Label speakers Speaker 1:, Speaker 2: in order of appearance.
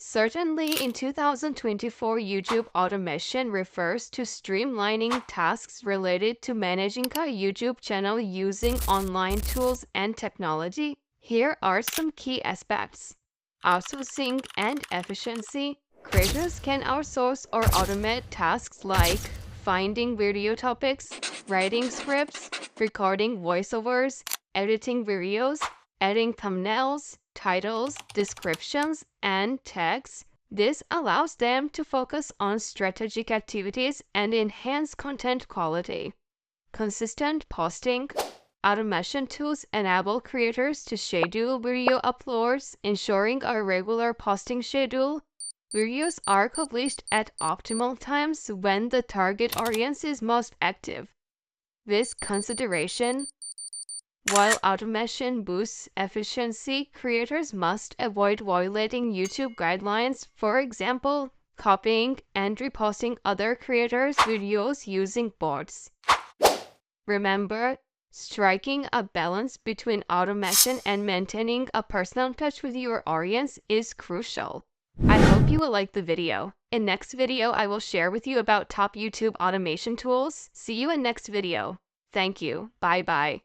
Speaker 1: Certainly, in 2024, YouTube automation refers to streamlining tasks related to managing a YouTube channel using online tools and technology. Here are some key aspects: outsourcing and efficiency. Creators can outsource or automate tasks like finding video topics, writing scripts, recording voiceovers, editing videos, adding thumbnails, titles, descriptions, and tags. This allows them to focus on strategic activities and enhance content quality. Consistent posting. Automation tools enable creators to schedule video uploads, ensuring a regular posting schedule. Videos are published at optimal times when the target audience is most active. This consideration. While automation boosts efficiency, creators must avoid violating YouTube guidelines, for example, copying and reposting other creators' videos using bots. Remember, striking a balance between automation and maintaining a personal touch with your audience is crucial. I hope you will like the video. In next video, I will share with you about top YouTube automation tools. See you in next video. Thank you. Bye-bye.